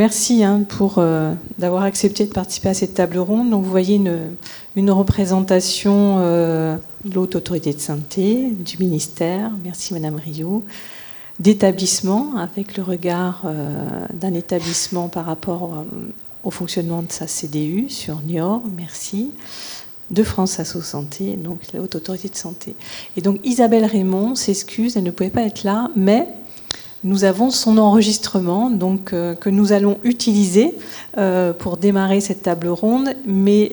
merci pour d'avoir accepté de participer à cette table ronde. Donc, vous voyez une représentation de l'Haute Autorité de Santé, du ministère, merci Madame Rioux, d'établissement, avec le regard d'un établissement par rapport au fonctionnement de sa CDU sur Niort, merci, de France Asso Santé, donc la Haute Autorité de Santé. Et donc Isabelle Raymond s'excuse, elle ne pouvait pas être là, mais nous avons son enregistrement donc, que nous allons utiliser pour démarrer cette table ronde, mais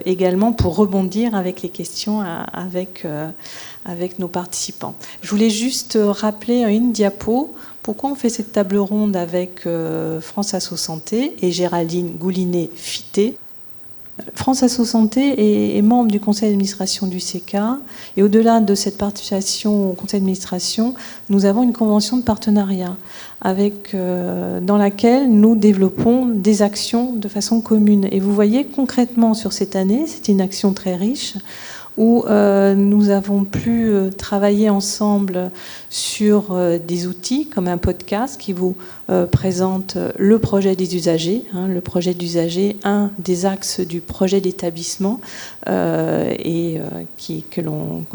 également pour rebondir avec les questions avec nos participants. Je voulais juste rappeler une diapo. Pourquoi on fait cette table ronde avec France Asso Santé et Géraldine Goulinet-Fité. France Asso Santé est membre du conseil d'administration du CECA, et au-delà de cette participation au conseil d'administration, nous avons une convention de partenariat dans laquelle nous développons des actions de façon commune. Et vous voyez concrètement sur cette année, c'est une action très riche, où nous avons pu travailler ensemble sur des outils comme un podcast qui vous présente le projet des usagers. Le projet d'usager, un des axes du projet d'établissement dont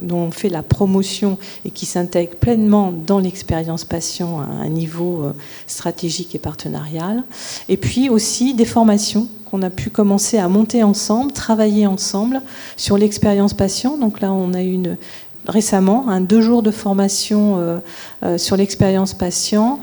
on fait la promotion et qui s'intègre pleinement dans l'expérience patient à un niveau stratégique et partenarial. Et puis aussi des formations qu'on a pu commencer à monter ensemble, travailler ensemble sur l'expérience patient. Donc là, on a eu récemment 2 jours de formation sur l'expérience patient,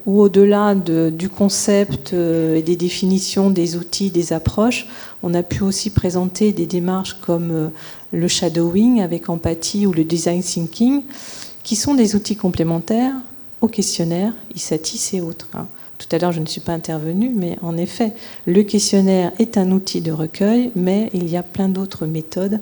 où au-delà du concept et des définitions des outils, des approches, on a pu aussi présenter des démarches comme le shadowing avec empathie ou le design thinking, qui sont des outils complémentaires au questionnaire, ISATIS et autres. Tout à l'heure, je ne suis pas intervenue, mais en effet, le questionnaire est un outil de recueil, mais il y a plein d'autres méthodes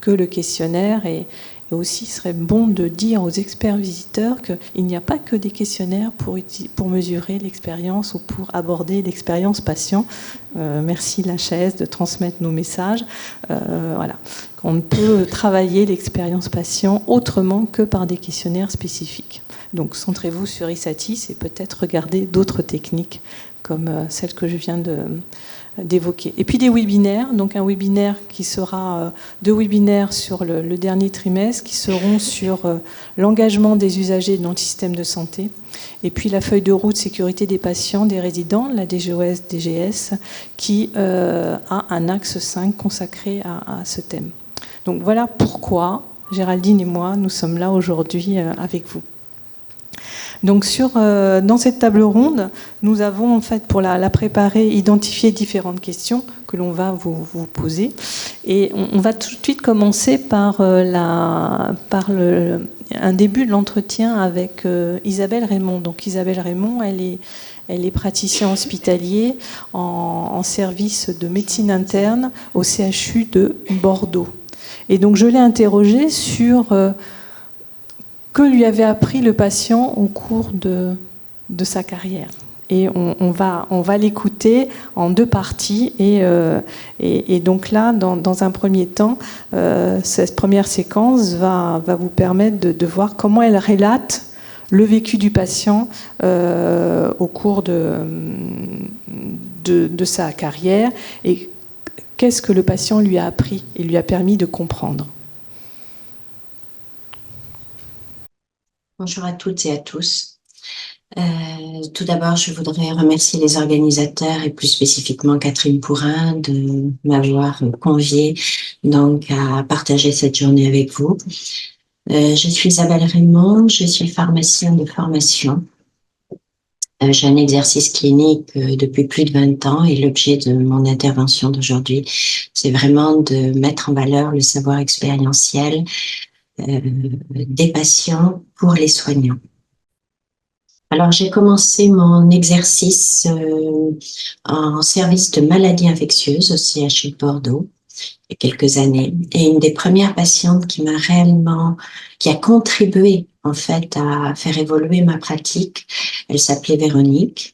que le questionnaire. Et aussi, il serait bon de dire aux experts visiteurs qu'il n'y a pas que des questionnaires pour mesurer l'expérience ou pour aborder l'expérience patient. Merci l'HAS de transmettre nos messages. Voilà. On peut travailler l'expérience patient autrement que par des questionnaires spécifiques. Donc centrez-vous sur ISATIS et peut-être regardez d'autres techniques comme celle que je viens d'évoquer. Et puis des webinaires, donc un webinaire qui sera 2 webinaires sur le dernier trimestre qui seront sur l'engagement des usagers dans le système de santé, et puis la feuille de route sécurité des patients, des résidents, la DGOS, DGS, qui a un axe 5 consacré à ce thème. Donc voilà pourquoi Géraldine et moi, nous sommes là aujourd'hui avec vous. Donc dans cette table ronde, nous avons en fait pour la préparer identifié différentes questions que l'on va vous poser, et on va tout de suite commencer par un début de l'entretien avec Isabelle Raymond. Donc Isabelle Raymond, elle est praticienne hospitalier en service de médecine interne au CHU de Bordeaux. Et donc je l'ai interrogée sur que lui avait appris le patient au cours de sa carrière. Et on va l'écouter en 2 parties. Et donc là, dans un premier temps, cette première séquence va vous permettre de voir comment elle relate le vécu du patient au cours de sa carrière et qu'est-ce que le patient lui a appris et lui a permis de comprendre. Bonjour à toutes et à tous. Tout d'abord, je voudrais remercier les organisateurs et plus spécifiquement Catherine Pourrin de m'avoir conviée donc à partager cette journée avec vous. Je suis Isabelle Raymond, je suis pharmacienne de formation. J'ai un exercice clinique depuis plus de 20 ans et l'objet de mon intervention d'aujourd'hui, c'est vraiment de mettre en valeur le savoir expérientiel des patients pour les soignants. Alors, j'ai commencé mon exercice en service de maladies infectieuses au CHU de Bordeaux il y a quelques années. Et une des premières patientes qui a contribué en fait à faire évoluer ma pratique, elle s'appelait Véronique.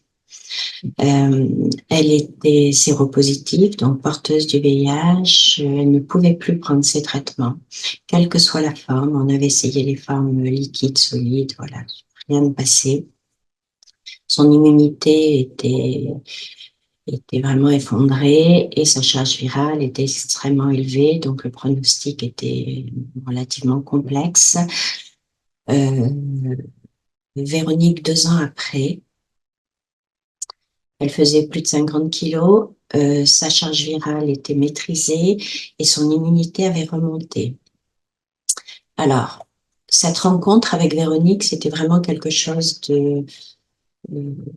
Elle était séropositive, donc porteuse du VIH. Elle ne pouvait plus prendre ses traitements, quelle que soit la forme. On avait essayé les formes liquides, solides, voilà, rien ne passait. Son immunité était vraiment effondrée et sa charge virale était extrêmement élevée, donc le pronostic était relativement complexe. Véronique, 2 ans après, elle faisait plus de 50 kilos, sa charge virale était maîtrisée et son immunité avait remonté. Alors, cette rencontre avec Véronique, c'était vraiment quelque chose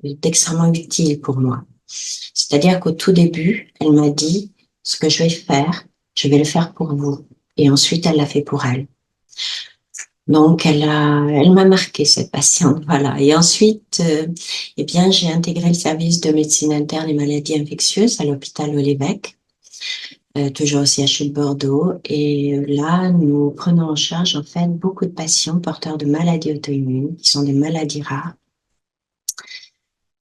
d'extrêmement utile pour moi. C'est-à-dire qu'au tout début, elle m'a dit, ce que je vais faire, je vais le faire pour vous. Et ensuite, elle l'a fait pour elle. Donc, elle m'a marqué, cette patiente, voilà. Et ensuite, eh bien, j'ai intégré le service de médecine interne et maladies infectieuses à l'hôpital L'évêque, toujours au CHU de Bordeaux. Et là, nous prenons en charge, en fait, beaucoup de patients porteurs de maladies auto-immunes, qui sont des maladies rares.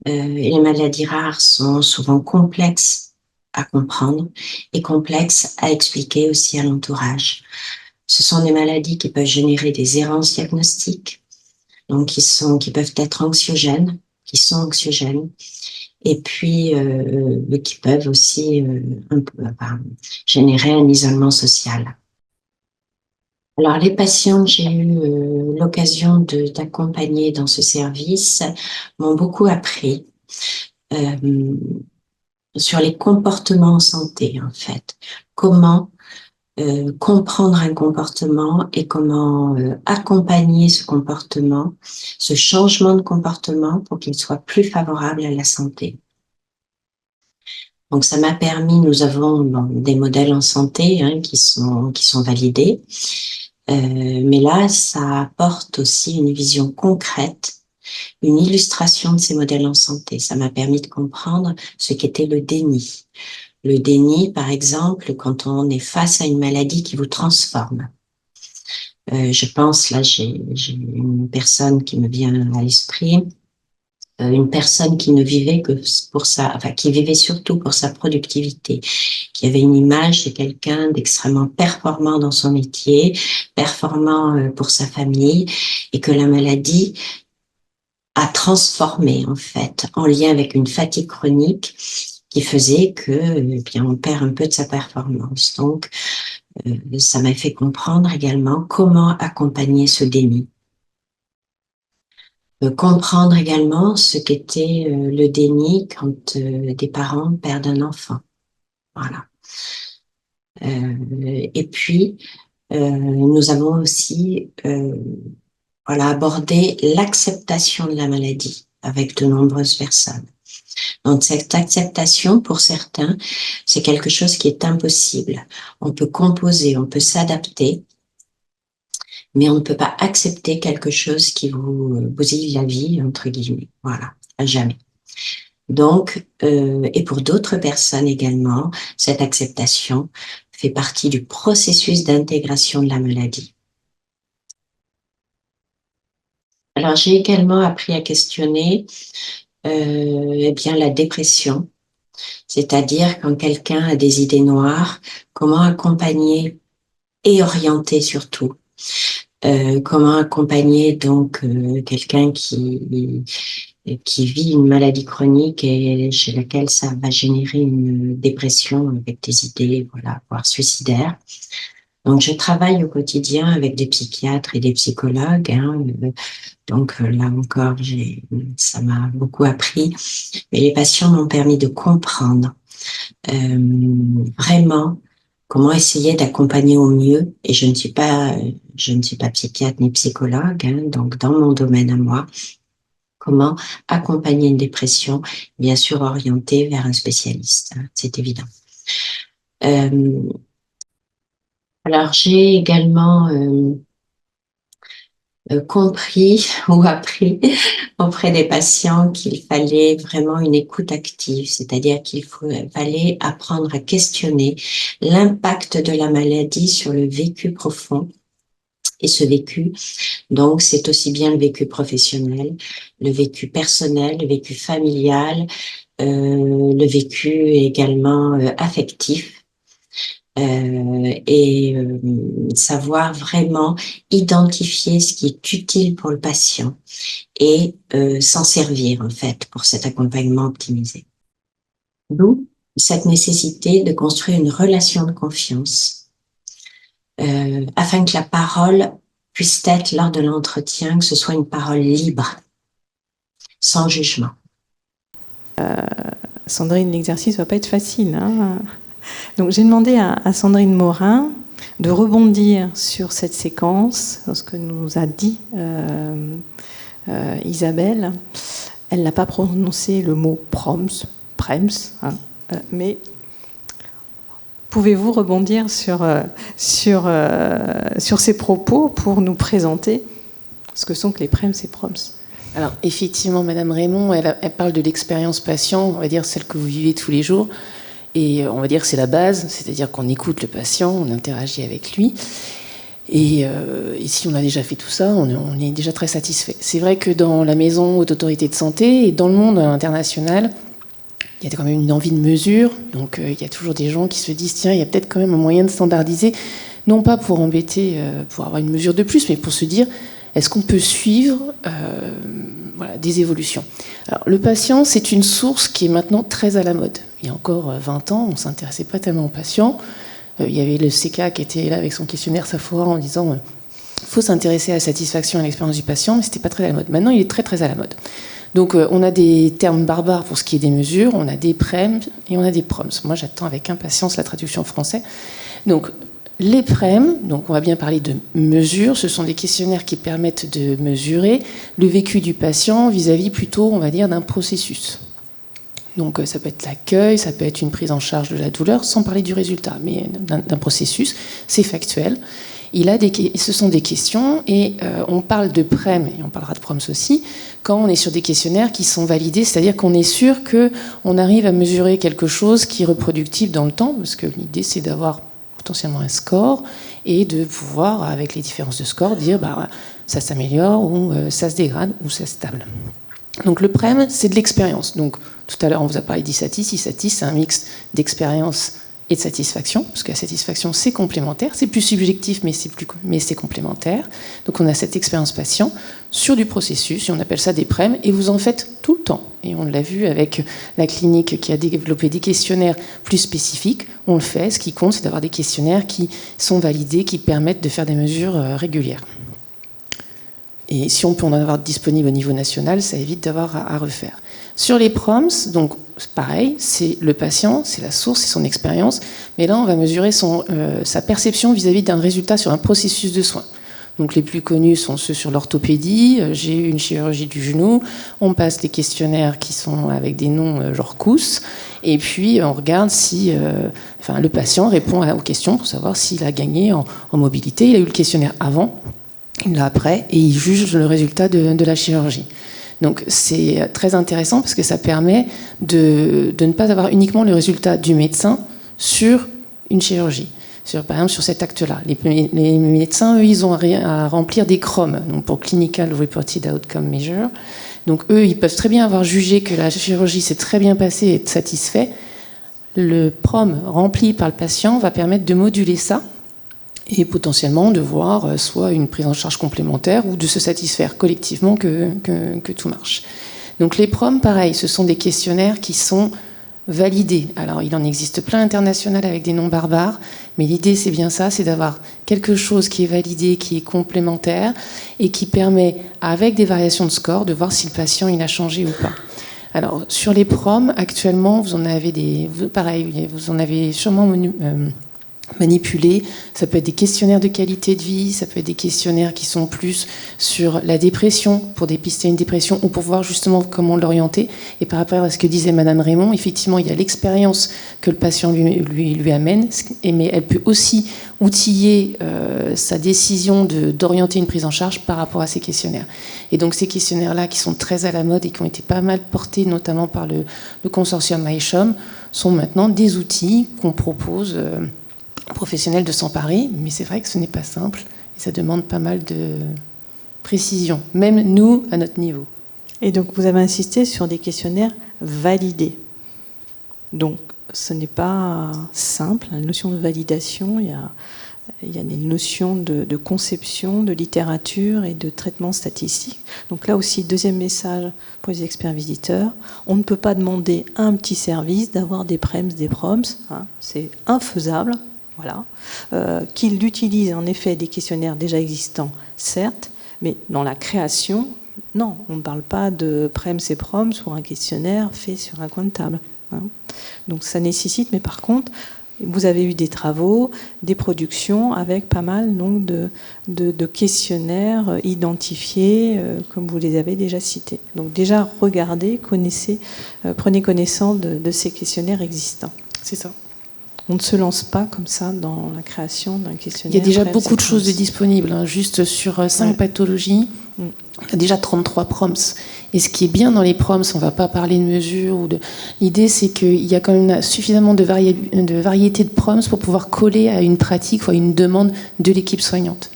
Et les maladies rares sont souvent complexes à comprendre et complexes à expliquer aussi à l'entourage. Ce sont des maladies qui peuvent générer des errances diagnostiques, donc qui peuvent être anxiogènes, qui sont anxiogènes, et puis qui peuvent aussi générer un isolement social. Alors, les patients que j'ai eu l'occasion d'accompagner dans ce service m'ont beaucoup appris sur les comportements en santé, en fait. Comment comprendre un comportement et comment accompagner ce comportement, ce changement de comportement pour qu'il soit plus favorable à la santé. Donc, ça m'a permis, nous avons des modèles en santé qui sont validés, mais là, ça apporte aussi une vision concrète, une illustration de ces modèles en santé. Ça m'a permis de comprendre ce qu'était le déni. Le déni, par exemple, quand on est face à une maladie qui vous transforme. Je pense, là, j'ai une personne qui me vient à l'esprit, une personne qui ne vivait que pour qui vivait surtout pour sa productivité, qui avait une image de quelqu'un d'extrêmement performant dans son métier, performant pour sa famille, et que la maladie a transformé, en fait, en lien avec une fatigue chronique qui faisait que, eh bien, on perd un peu de sa performance. Donc, ça m'a fait comprendre également comment accompagner ce déni. Comprendre également ce qu'était le déni quand des parents perdent un enfant. Voilà. Et puis, nous avons aussi abordé l'acceptation de la maladie avec de nombreuses personnes. Donc, cette acceptation, pour certains, c'est quelque chose qui est impossible. On peut composer, on peut s'adapter, mais on ne peut pas accepter quelque chose qui vous bousille la vie, entre guillemets. Voilà, à jamais. Donc, et pour d'autres personnes également, cette acceptation fait partie du processus d'intégration de la maladie. Alors, j'ai également appris à questionner eh bien, la dépression, c'est-à-dire quand quelqu'un a des idées noires, comment accompagner et orienter surtout. Comment accompagner donc quelqu'un qui vit une maladie chronique et chez laquelle ça va générer une dépression avec des idées, voilà, voire suicidaires. Donc, je travaille au quotidien avec des psychiatres et des psychologues. Donc, là encore, ça m'a beaucoup appris. Mais les patients m'ont permis de comprendre vraiment comment essayer d'accompagner au mieux. Et je ne suis pas psychiatre ni psychologue, donc dans mon domaine à moi, comment accompagner une dépression, bien sûr orientée vers un spécialiste, c'est évident. Alors, j'ai également compris ou appris auprès des patients qu'il fallait vraiment une écoute active, c'est-à-dire qu'il fallait apprendre à questionner l'impact de la maladie sur le vécu profond. Et ce vécu, donc, c'est aussi bien le vécu professionnel, le vécu personnel, le vécu familial, le vécu également affectif. savoir vraiment identifier ce qui est utile pour le patient et s'en servir en fait pour cet accompagnement optimisé. D'où cette nécessité de construire une relation de confiance afin que la parole puisse être lors de l'entretien, que ce soit une parole libre, sans jugement. Sandrine, l'exercice ne va pas être facile, hein. Donc j'ai demandé à Sandrine Morin de rebondir sur cette séquence, sur ce que nous a dit Isabelle. Elle n'a pas prononcé le mot prems, hein, mais pouvez-vous rebondir sur ces propos pour nous présenter ce que sont que les prems et proms? Alors effectivement, Madame Raymond, elle parle de l'expérience patient, on va dire celle que vous vivez tous les jours. Et on va dire que c'est la base, c'est-à-dire qu'on écoute le patient, on interagit avec lui. Et si on a déjà fait tout ça, on est déjà très satisfait. C'est vrai que dans la maison haute autorité de santé et dans le monde international, il y a quand même une envie de mesure. Donc il y a toujours des gens qui se disent, tiens, il y a peut-être quand même un moyen de standardiser, non pas pour embêter, pour avoir une mesure de plus, mais pour se dire, est-ce qu'on peut suivre des évolutions? Alors, le patient, c'est une source qui est maintenant très à la mode. Il y a encore 20 ans, on ne s'intéressait pas tellement aux patients. Il y avait le CK qui était là avec son questionnaire Saphora en disant faut s'intéresser à la satisfaction et à l'expérience du patient, mais ce n'était pas très à la mode. Maintenant, il est très très à la mode. Donc, on a des termes barbares pour ce qui est des mesures, on a des PREM et on a des PROMS. Moi, j'attends avec impatience la traduction en français. Donc, les PREM, donc on va bien parler de mesures, ce sont des questionnaires qui permettent de mesurer le vécu du patient vis-à-vis plutôt, on va dire, d'un processus. Donc ça peut être l'accueil, ça peut être une prise en charge de la douleur, sans parler du résultat, mais d'un processus, c'est factuel. Ce sont des questions et on parle de PREM, et on parlera de PROMS aussi, quand on est sur des questionnaires qui sont validés, c'est-à-dire qu'on est sûr qu'on arrive à mesurer quelque chose qui est reproductible dans le temps, parce que l'idée c'est d'avoir potentiellement un score et de pouvoir, avec les différences de score, dire ça s'améliore ou ça se dégrade ou ça se stable. Donc le PREM, c'est de l'expérience. Donc tout à l'heure, on vous a parlé d'ISATIS. ISATIS, c'est un mix d'expérience et de satisfaction, parce que la satisfaction, c'est complémentaire. C'est plus subjectif, mais c'est complémentaire. Donc on a cette expérience patient sur du processus, et on appelle ça des PREM, et vous en faites tout le temps. Et on l'a vu avec la clinique qui a développé des questionnaires plus spécifiques. On le fait. Ce qui compte, c'est d'avoir des questionnaires qui sont validés, qui permettent de faire des mesures régulières. Et si on peut en avoir disponible au niveau national, ça évite d'avoir à refaire. Sur les PROMS, donc pareil, c'est le patient, c'est la source, c'est son expérience, mais là on va mesurer sa perception vis-à-vis d'un résultat sur un processus de soins. Donc les plus connus sont ceux sur l'orthopédie, j'ai eu une chirurgie du genou, on passe des questionnaires qui sont avec des noms genre COUS, et puis on regarde si le patient répond aux questions pour savoir s'il a gagné en mobilité, il a eu le questionnaire avant, il l'a après, et il juge le résultat de la chirurgie. Donc c'est très intéressant parce que ça permet de ne pas avoir uniquement le résultat du médecin sur une chirurgie. Par exemple, sur cet acte-là. Les médecins, eux, ils ont à remplir des CROM, donc pour Clinical Reported Outcome Measure. Donc eux, ils peuvent très bien avoir jugé que la chirurgie s'est très bien passée et être satisfait. Le PROM rempli par le patient va permettre de moduler ça et potentiellement de voir soit une prise en charge complémentaire ou de se satisfaire collectivement que tout marche. Donc les PROM, pareil, ce sont des questionnaires qui sont validés. Alors il en existe plein international avec des noms barbares, mais l'idée c'est bien ça, c'est d'avoir quelque chose qui est validé, qui est complémentaire et qui permet, avec des variations de score, de voir si le patient il a changé ou pas. Alors sur les PROM, actuellement, vous en avez sûrement manipulés. Ça peut être des questionnaires de qualité de vie, ça peut être des questionnaires qui sont plus sur la dépression, pour dépister une dépression ou pour voir justement comment l'orienter. Et par rapport à ce que disait Madame Raymond, effectivement, il y a l'expérience que le patient lui amène, mais elle peut aussi outiller sa décision d'orienter une prise en charge par rapport à ces questionnaires. Et donc ces questionnaires-là, qui sont très à la mode et qui ont été pas mal portés, notamment par le consortium ICHOM, sont maintenant des outils qu'on propose professionnels de s'emparer, mais c'est vrai que ce n'est pas simple et ça demande pas mal de précision, même nous, à notre niveau. Et donc vous avez insisté sur des questionnaires validés. Donc ce n'est pas simple. La notion de validation, il y a des notions de conception, de littérature et de traitement statistique. Donc là aussi, deuxième message pour les experts visiteurs, on ne peut pas demander à un petit service d'avoir des PREMS, des PROMS, hein, c'est infaisable. Voilà. Qu'il utilise en effet des questionnaires déjà existants, certes, mais dans la création, non, on ne parle pas de PREMS et PROMS pour un questionnaire fait sur un coin de table. Hein. Donc ça nécessite, mais par contre, vous avez eu des travaux, des productions avec pas mal donc, de questionnaires identifiés, comme vous les avez déjà cités. Donc déjà, regardez, connaissez, prenez connaissance de ces questionnaires existants. C'est ça. On ne se lance pas comme ça dans la création d'un questionnaire. Il y a déjà beaucoup de choses disponibles. Hein. Juste sur 5 pathologies, on a déjà 33 PROMS. Et ce qui est bien dans les PROMS, on ne va pas parler de mesures. L'idée, c'est qu'il y a quand même suffisamment de variété de PROMS pour pouvoir coller à une pratique ou à une demande de l'équipe soignante.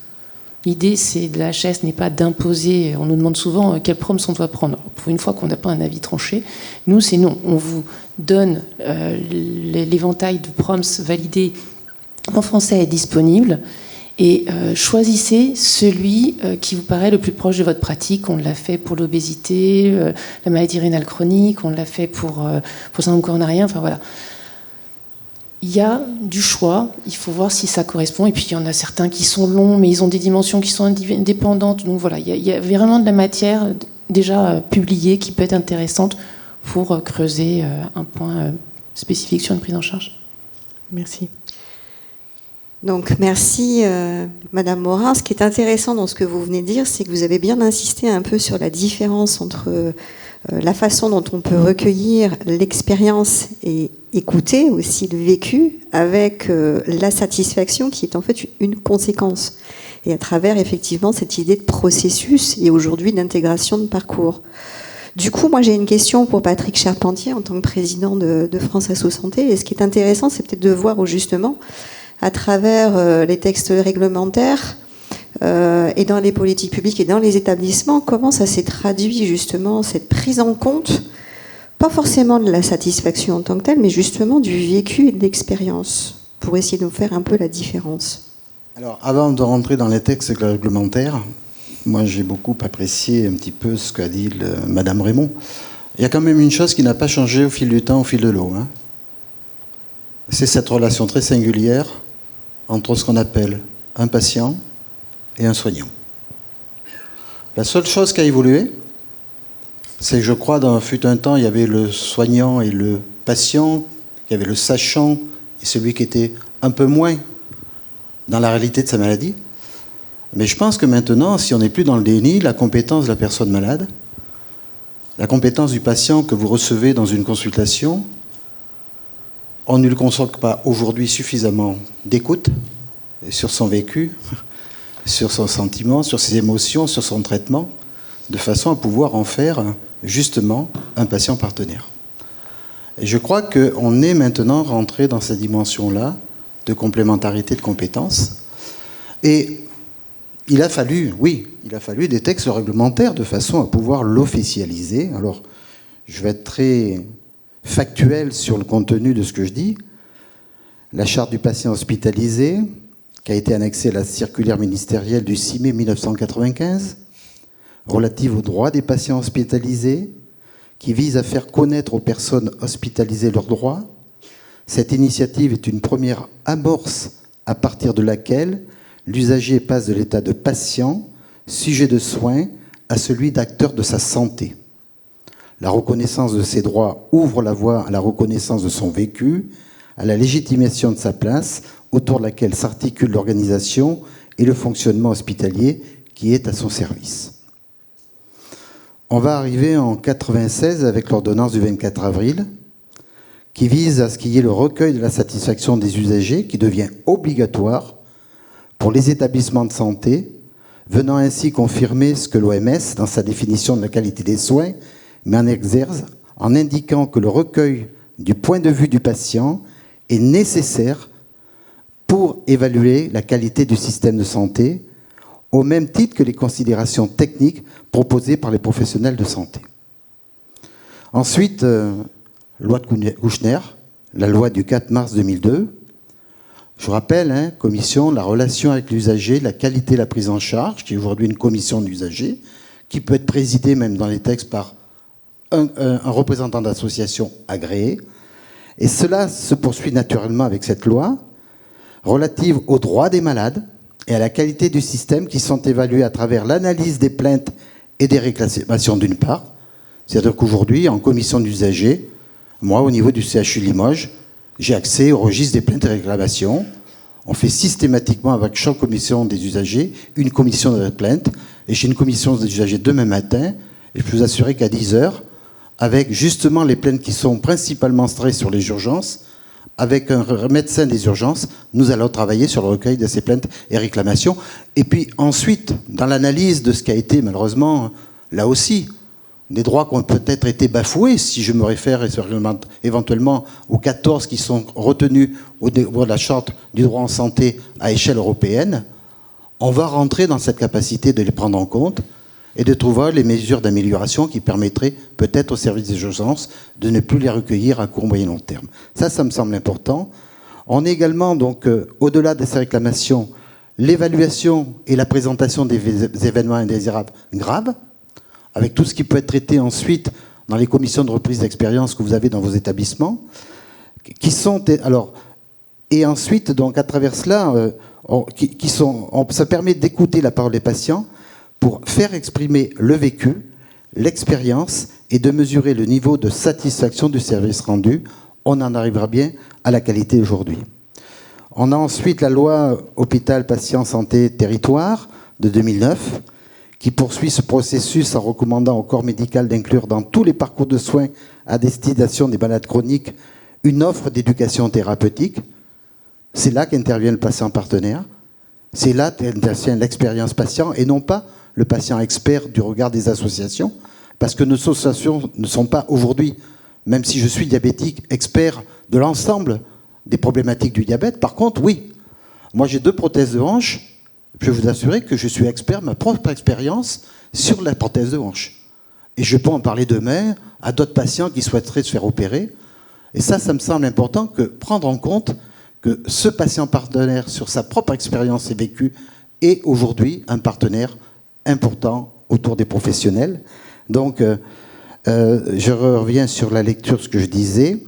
L'idée, c'est de la HAS n'est pas d'imposer. On nous demande souvent quel PROMS on doit prendre. Pour une fois qu'on n'a pas un avis tranché, nous, c'est non. On vous donne l'éventail de PROMS validés en français est disponible et choisissez celui qui vous paraît le plus proche de votre pratique. On l'a fait pour l'obésité, la maladie rénale chronique, on l'a fait pour le syndrome coronarien. Enfin voilà. Il y a du choix, il faut voir si ça correspond. Et puis il y en a certains qui sont longs, mais ils ont des dimensions qui sont indépendantes. Donc voilà, il y a vraiment de la matière déjà publiée qui peut être intéressante pour creuser un point spécifique sur une prise en charge. Merci. Donc merci Madame Morin. Ce qui est intéressant dans ce que vous venez de dire, c'est que vous avez bien insisté un peu sur la différence entre la façon dont on peut recueillir l'expérience et écouter aussi le vécu avec la satisfaction qui est en fait une conséquence. Et à travers effectivement cette idée de processus et aujourd'hui d'intégration de parcours. Du coup, moi j'ai une question pour Patrick Charpentier en tant que président de France Asso Santé. Et ce qui est intéressant, c'est peut-être de voir où justement, à travers les textes réglementaires et dans les politiques publiques et dans les établissements, comment ça s'est traduit justement cette prise en compte, pas forcément de la satisfaction en tant que telle, mais justement du vécu et de l'expérience, pour essayer de faire un peu la différence. Alors, avant de rentrer dans les textes réglementaires, moi j'ai beaucoup apprécié un petit peu ce qu'a dit Madame Raymond. Il y a quand même une chose qui n'a pas changé au fil du temps, au fil de l'eau. Hein. C'est cette relation très singulière entre ce qu'on appelle un patient et un soignant. La seule chose qui a évolué, c'est que je crois, fut un temps, il y avait le soignant et le patient, il y avait le sachant et celui qui était un peu moins dans la réalité de sa maladie. Mais je pense que maintenant, si on n'est plus dans le déni, la compétence de la personne malade, la compétence du patient que vous recevez dans une consultation, on ne lui consacre pas aujourd'hui suffisamment d'écoute sur son vécu, sur son sentiment, sur ses émotions, sur son traitement, de façon à pouvoir en faire justement un patient partenaire. Et je crois qu'on est maintenant rentré dans cette dimension-là de complémentarité de compétences. Et il a fallu des textes réglementaires de façon à pouvoir l'officialiser. Alors, je vais être très factuel sur le contenu de ce que je dis. La charte du patient hospitalisé, qui a été annexée à la circulaire ministérielle du 6 mai 1995, relative aux droits des patients hospitalisés, qui vise à faire connaître aux personnes hospitalisées leurs droits. Cette initiative est une première amorce à partir de laquelle l'usager passe de l'état de patient, sujet de soins, à celui d'acteur de sa santé. La reconnaissance de ses droits ouvre la voie à la reconnaissance de son vécu, à la légitimation de sa place, autour de laquelle s'articule l'organisation et le fonctionnement hospitalier qui est à son service. On va arriver en 1996 avec l'ordonnance du 24 avril, qui vise à ce qu'il y ait le recueil de la satisfaction des usagers, qui devient obligatoire pour les établissements de santé, venant ainsi confirmer ce que l'OMS, dans sa définition de la qualité des soins, met en exergue en indiquant que le recueil du point de vue du patient est nécessaire pour évaluer la qualité du système de santé, au même titre que les considérations techniques proposées par les professionnels de santé. Ensuite, loi de Kouchner, la loi du 4 mars 2002. Je rappelle, commission, la relation avec l'usager, la qualité, la prise en charge, qui est aujourd'hui une commission d'usagers, qui peut être présidée même dans les textes par un représentant d'association agréé. Et cela se poursuit naturellement avec cette loi relative aux droits des malades et à la qualité du système qui sont évalués à travers l'analyse des plaintes et des réclamations d'une part. C'est-à-dire qu'aujourd'hui, en commission d'usagers, moi, au niveau du CHU Limoges, j'ai accès au registre des plaintes et réclamations. On fait systématiquement avec chaque commission des usagers une commission de plaintes. Et j'ai une commission des usagers demain matin. Et je peux vous assurer qu'à 10h, avec justement les plaintes qui sont principalement centrées sur les urgences, avec un médecin des urgences, nous allons travailler sur le recueil de ces plaintes et réclamations. Et puis ensuite, dans l'analyse de ce qui a été malheureusement, là aussi, des droits qui ont peut-être été bafoués, si je me réfère éventuellement aux 14 qui sont retenus au niveau de la charte du droit en santé à échelle européenne, on va rentrer dans cette capacité de les prendre en compte et de trouver les mesures d'amélioration qui permettraient peut-être aux services des urgences de ne plus les recueillir à court, moyen, long terme. Ça me semble important. On est également, donc, au-delà de ces réclamations, l'évaluation et la présentation des événements indésirables graves, avec tout ce qui peut être traité ensuite dans les commissions de reprise d'expérience que vous avez dans vos établissements, qui sont... Alors, et ensuite, donc, à travers cela, ça permet d'écouter la parole des patients pour faire exprimer le vécu, l'expérience et de mesurer le niveau de satisfaction du service rendu. On en arrivera bien à la qualité aujourd'hui. On a ensuite la loi Hôpital, Patient, Santé, Territoire de 2009 qui poursuit ce processus en recommandant au corps médical d'inclure dans tous les parcours de soins à destination des malades chroniques une offre d'éducation thérapeutique. C'est là qu'intervient le patient partenaire. C'est là qu'intervient l'expérience patient et non pas le patient expert du regard des associations, parce que nos associations ne sont pas aujourd'hui, même si je suis diabétique, expert de l'ensemble des problématiques du diabète. Par contre, oui, moi j'ai 2 prothèses de hanche, je vais vous assurer que je suis expert, ma propre expérience sur la prothèse de hanche. Et je peux en parler demain à d'autres patients qui souhaiteraient se faire opérer. Et ça me semble important que prendre en compte que ce patient partenaire, sur sa propre expérience et vécu, est aujourd'hui un partenaire important autour des professionnels. Donc, je reviens sur la lecture, ce que je disais.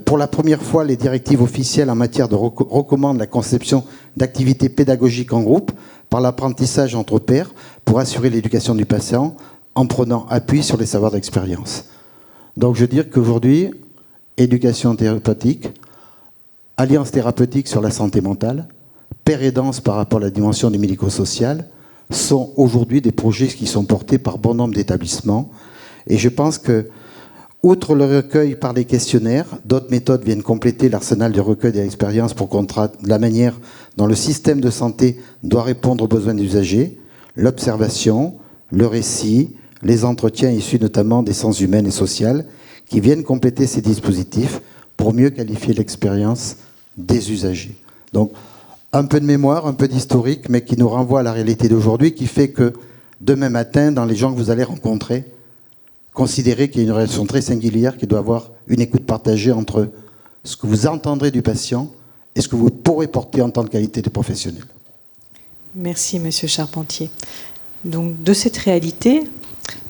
Pour la première fois, les directives officielles en matière de recommandent la conception d'activités pédagogiques en groupe par l'apprentissage entre pairs pour assurer l'éducation du patient en prenant appui sur les savoirs d'expérience. Donc, je veux dire qu'aujourd'hui, éducation thérapeutique, alliance thérapeutique sur la santé mentale, pair et danse par rapport à la dimension du médico-social, sont aujourd'hui des projets qui sont portés par bon nombre d'établissements. Et je pense que, outre le recueil par les questionnaires, d'autres méthodes viennent compléter l'arsenal du recueil de l'expérience pour contraindre la manière dont le système de santé doit répondre aux besoins des usagers, l'observation, le récit, les entretiens issus notamment des sciences humaines et sociales, qui viennent compléter ces dispositifs pour mieux qualifier l'expérience des usagers. Donc, un peu de mémoire, un peu d'historique, mais qui nous renvoie à la réalité d'aujourd'hui, qui fait que demain matin, dans les gens que vous allez rencontrer, considérez qu'il y a une relation très singulière qui doit avoir une écoute partagée entre ce que vous entendrez du patient et ce que vous pourrez porter en tant que qualité de professionnel. Merci, Monsieur Charpentier. Donc, de cette réalité,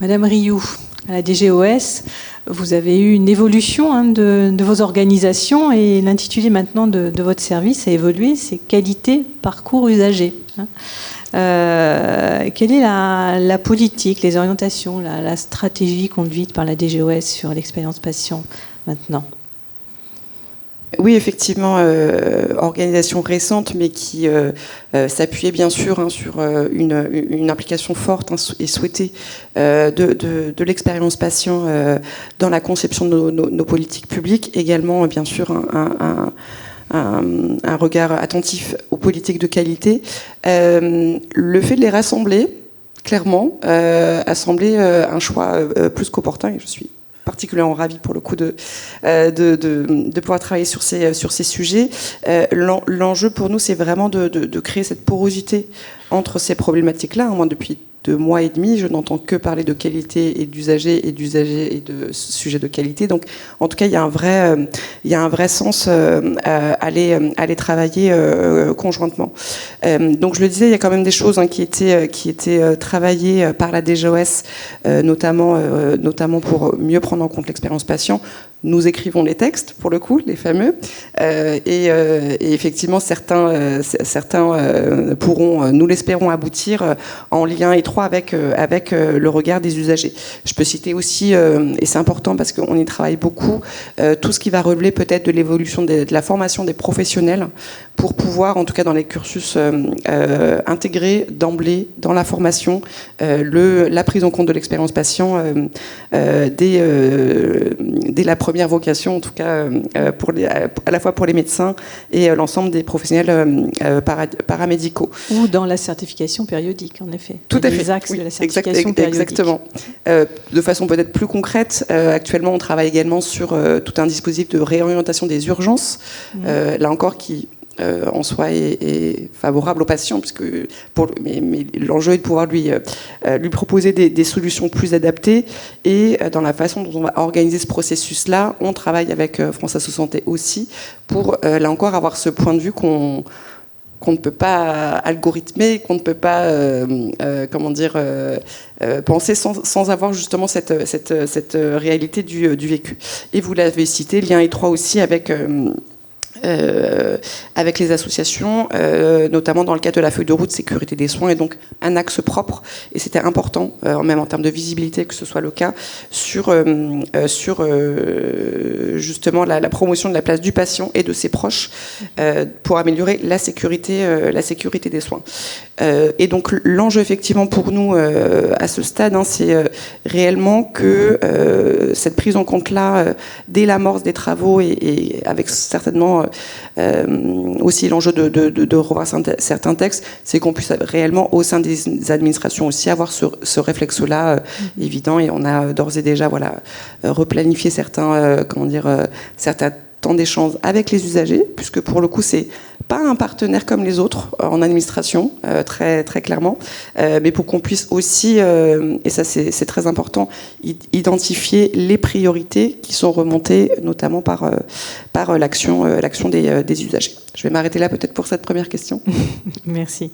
Madame Rioux, à la DGOS, vous avez eu une évolution de vos organisations et l'intitulé maintenant de votre service a évolué, c'est qualité, parcours usager. Quelle est la politique, les orientations, la stratégie conduite par la DGOS sur l'expérience patient maintenant ? Oui, effectivement, organisation récente, mais qui s'appuyait bien sûr sur une implication forte et souhaitée de l'expérience patient dans la conception de nos politiques publiques. Également, bien sûr, un regard attentif aux politiques de qualité. Le fait de les rassembler, clairement, a semblé un choix plus qu'opportun, et je suis particulièrement ravie pour le coup de pouvoir travailler sur ces sujets. L'enjeu pour nous, c'est vraiment de créer cette porosité entre ces problématiques-là. Moi, depuis mois et demi, je n'entends que parler de qualité et d'usagers et de sujets de qualité. Donc, en tout cas, il y a un vrai sens à les travailler conjointement. Donc, je le disais, il y a quand même des choses qui étaient travaillées par la DGOS, notamment pour mieux prendre en compte l'expérience patient. Nous écrivons les textes, pour le coup, les fameux, et effectivement, certains pourront, nous l'espérons, aboutir en lien étroit avec le regard des usagers. Je peux citer aussi, et c'est important parce qu'on y travaille beaucoup, tout ce qui va relever peut-être de l'évolution de la formation des professionnels pour pouvoir, en tout cas dans les cursus, intégrer d'emblée dans la formation la prise en compte de l'expérience patient dès la première vocation, en tout cas à la fois pour les médecins et l'ensemble des professionnels paramédicaux. Ou dans la certification périodique, en effet. Tout à fait. Les axes oui, de la certification périodique. Exactement. De façon peut-être plus concrète, actuellement on travaille également sur tout un dispositif de réorientation des urgences, là encore qui en soi est favorable aux patients, puisque mais l'enjeu est de pouvoir lui proposer des solutions plus adaptées. Et dans la façon dont on va organiser ce processus-là, on travaille avec France Asso Santé aussi pour, là encore, avoir ce point de vue qu'on ne peut pas algorithmer, qu'on ne peut pas penser sans avoir justement cette réalité du vécu. Et vous l'avez cité, lien étroit aussi avec les associations, notamment dans le cadre de la feuille de route sécurité des soins, et donc un axe propre. Et c'était important, même en termes de visibilité, que ce soit le cas sur justement la promotion de la place du patient et de ses proches pour améliorer la sécurité des soins. Et donc l'enjeu effectivement pour nous à ce stade, c'est réellement que cette prise en compte-là, dès l'amorce des travaux et avec certainement aussi l'enjeu de revoir certains textes, c'est qu'on puisse réellement au sein des administrations aussi avoir ce réflexe-là évident, et on a d'ores et déjà replanifié certains temps d'échange avec les usagers, puisque pour le coup c'est pas un partenaire comme les autres en administration, très très clairement, mais pour qu'on puisse aussi, et ça c'est très important, identifier les priorités qui sont remontées notamment par l'action des usagers. Je vais m'arrêter là peut-être pour cette première question. Merci.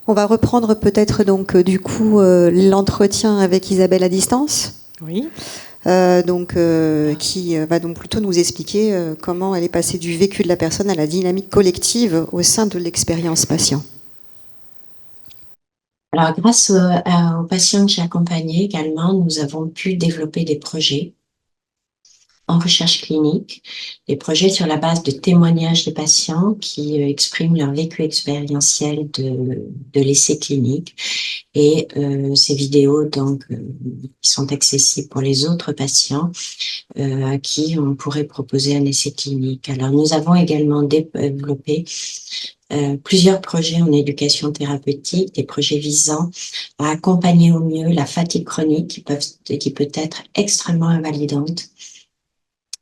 On va reprendre peut-être donc du coup l'entretien avec Isabelle à distance. Oui. Qui va donc plutôt nous expliquer comment elle est passée du vécu de la personne à la dynamique collective au sein de l'expérience patient. Alors, grâce aux patients que j'ai accompagnés également, nous avons pu développer des projets en recherche clinique, des projets sur la base de témoignages de patients qui expriment leur vécu expérientiel de l'essai clinique. Et ces vidéos donc qui sont accessibles pour les autres patients à qui on pourrait proposer un essai clinique. Alors nous avons également développé plusieurs projets en éducation thérapeutique, des projets visant à accompagner au mieux la fatigue chronique qui peut être extrêmement invalidante,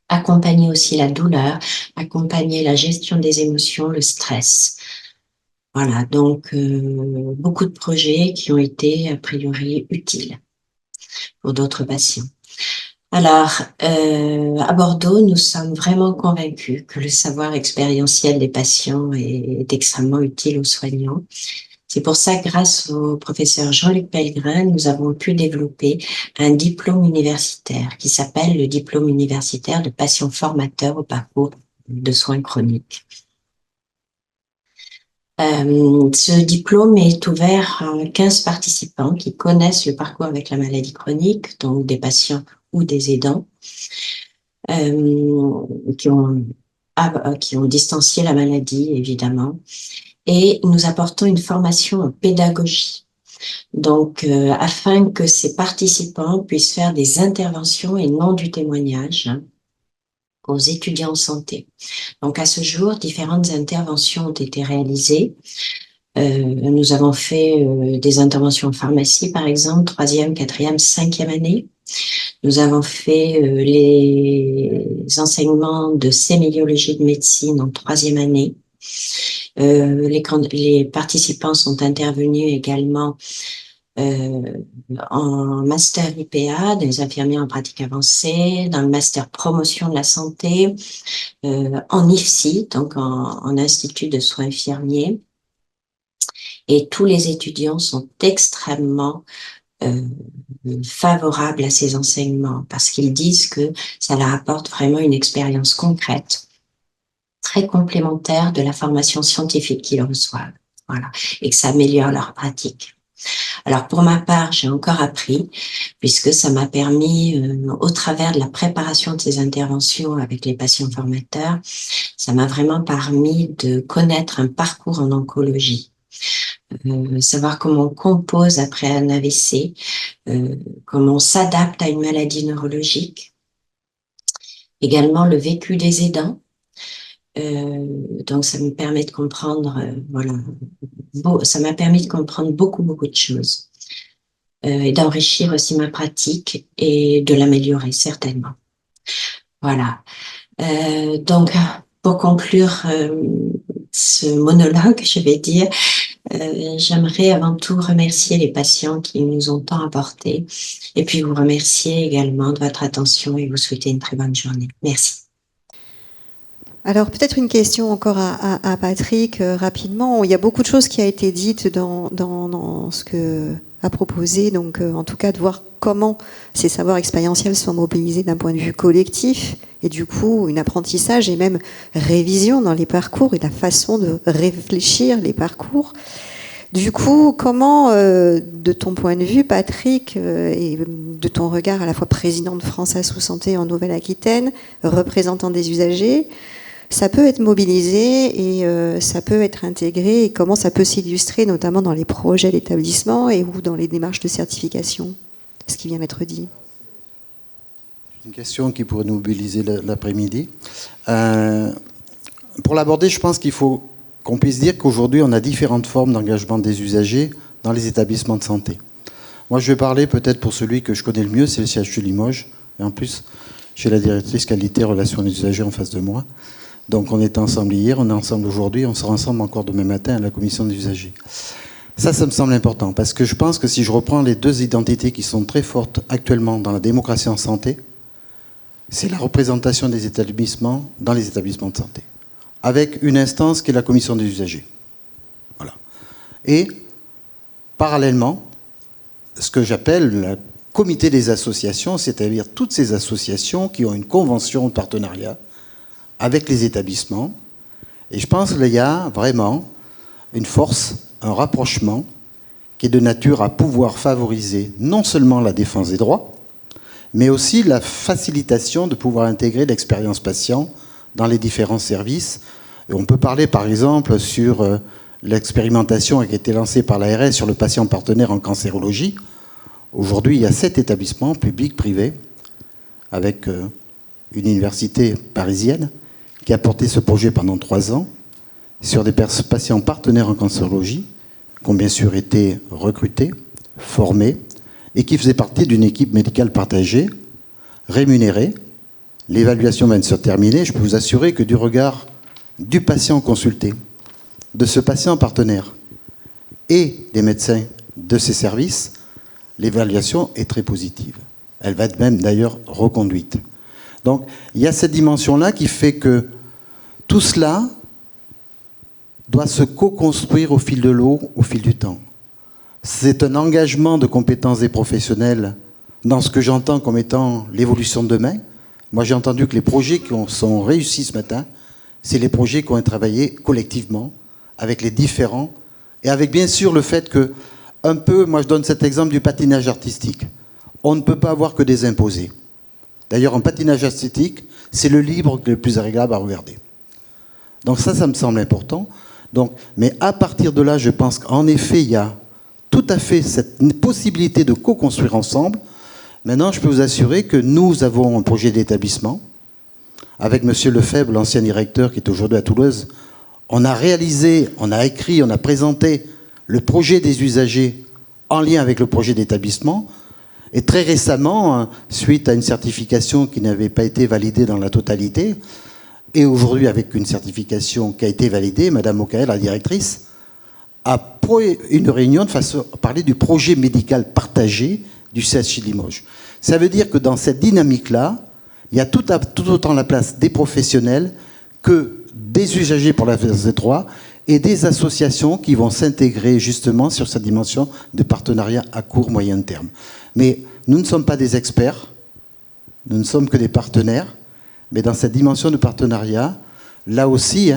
accompagner aussi la douleur, accompagner la gestion des émotions, le stress. Voilà, donc beaucoup de projets qui ont été a priori utiles pour d'autres patients. Alors, à Bordeaux, nous sommes vraiment convaincus que le savoir expérientiel des patients est extrêmement utile aux soignants. C'est pour ça, grâce au professeur Jean-Luc Pellegrin, nous avons pu développer un diplôme universitaire qui s'appelle le diplôme universitaire de patient formateur au parcours de soins chroniques. Ce diplôme est ouvert à 15 participants qui connaissent le parcours avec la maladie chronique, donc des patients ou des aidants, qui ont distancié la maladie, évidemment. Et nous apportons une formation en pédagogie. Donc, afin que ces participants puissent faire des interventions et non du témoignage aux étudiants en santé. Donc, à ce jour, différentes interventions ont été réalisées. Nous avons fait des interventions en pharmacie, par exemple, 3e, 4e, 5e année. Nous avons fait les enseignements de sémiologie de médecine en 3e année. Les participants sont intervenus également en master IPA, des infirmiers en pratique avancée, dans le master promotion de la santé, en IFSI, donc en institut de soins infirmiers. Et tous les étudiants sont extrêmement favorables à ces enseignements parce qu'ils disent que ça leur apporte vraiment une expérience concrète, très complémentaire de la formation scientifique qu'ils reçoivent. Voilà. Et que ça améliore leur pratique. Alors pour ma part, j'ai encore appris, puisque ça m'a permis, au travers de la préparation de ces interventions avec les patients formateurs, ça m'a vraiment permis de connaître un parcours en oncologie. Savoir comment on compose après un AVC, comment on s'adapte à une maladie neurologique. Également le vécu des aidants. Donc ça me permet de comprendre, voilà, ça m'a permis de comprendre beaucoup de choses et d'enrichir aussi ma pratique et de l'améliorer certainement. Voilà. Donc pour conclure ce monologue, je vais dire, j'aimerais avant tout remercier les patients qui nous ont tant apporté et puis vous remercier également de votre attention et vous souhaiter une très bonne journée. Merci. Alors peut-être une question encore à Patrick rapidement. Il y a beaucoup de choses qui a été dites dans ce que a proposé, donc en tout cas de voir comment ces savoirs expérientiels sont mobilisés d'un point de vue collectif et du coup une apprentissage et même révision dans les parcours et la façon de réfléchir les parcours. Du coup, comment, de ton point de vue, Patrick, et de ton regard à la fois président de France Assos Santé en Nouvelle-Aquitaine, représentant des usagers, ça peut être mobilisé et ça peut être intégré et comment ça peut s'illustrer notamment dans les projets d'établissement et ou dans les démarches de certification, ce qui vient d'être dit. Une question qui pourrait nous mobiliser l'après-midi. Pour l'aborder, je pense qu'il faut qu'on puisse dire qu'aujourd'hui, on a différentes formes d'engagement des usagers dans les établissements de santé. Moi, je vais parler peut-être pour celui que je connais le mieux, c'est le CHU Limoges. Et en plus, j'ai la directrice qualité relations des usagers en face de moi. Donc on était ensemble hier, on est ensemble aujourd'hui, on sera ensemble encore demain matin à la commission des usagers. Ça me semble important, parce que je pense que si je reprends les deux identités qui sont très fortes actuellement dans la démocratie en santé, c'est la représentation des établissements dans les établissements de santé, avec une instance qui est la commission des usagers. Voilà. Et parallèlement, ce que j'appelle le comité des associations, c'est-à-dire toutes ces associations qui ont une convention de partenariat avec les établissements. Et je pense qu'il y a vraiment une force, un rapprochement qui est de nature à pouvoir favoriser non seulement la défense des droits, mais aussi la facilitation de pouvoir intégrer l'expérience patient dans les différents services. Et on peut parler par exemple sur l'expérimentation qui a été lancée par l'ARS sur le patient partenaire en cancérologie. Aujourd'hui, il y a 7 établissements publics, privés, avec une université parisienne, qui a porté ce projet pendant 3 ans sur des patients partenaires en cancérologie, qui ont bien sûr été recrutés, formés, et qui faisaient partie d'une équipe médicale partagée, rémunérée. L'évaluation vient de se terminer. Je peux vous assurer que du regard du patient consulté, de ce patient partenaire et des médecins de ces services, l'évaluation est très positive. Elle va être même d'ailleurs reconduite. Donc il y a cette dimension-là qui fait que tout cela doit se co-construire au fil de l'eau, au fil du temps. C'est un engagement de compétences des professionnels dans ce que j'entends comme étant l'évolution de demain. Moi j'ai entendu que les projets qui sont réussis ce matin, c'est les projets qui ont été travaillés collectivement, avec les différents, et avec bien sûr le fait que, un peu, moi je donne cet exemple du patinage artistique. On ne peut pas avoir que des imposés. D'ailleurs, en patinage artistique, c'est le libre le plus agréable à regarder. Donc ça me semble important. Donc, mais à partir de là, je pense qu'en effet, il y a tout à fait cette possibilité de co-construire ensemble. Maintenant, je peux vous assurer que nous avons un projet d'établissement. Avec M. Lefebvre, l'ancien directeur qui est aujourd'hui à Toulouse, on a réalisé, on a écrit, on a présenté le projet des usagers en lien avec le projet d'établissement. Et très récemment, suite à une certification qui n'avait pas été validée dans la totalité, et aujourd'hui avec une certification qui a été validée, Madame Mokael, la directrice, a pris une réunion de façon à parler du projet médical partagé du CHU de Limoges. Ça veut dire que dans cette dynamique-là, il y a tout autant la place des professionnels que des usagers pour la phase 3 et des associations qui vont s'intégrer justement sur cette dimension de partenariat à court, moyen terme. Mais nous ne sommes pas des experts, nous ne sommes que des partenaires, mais dans cette dimension de partenariat, là aussi,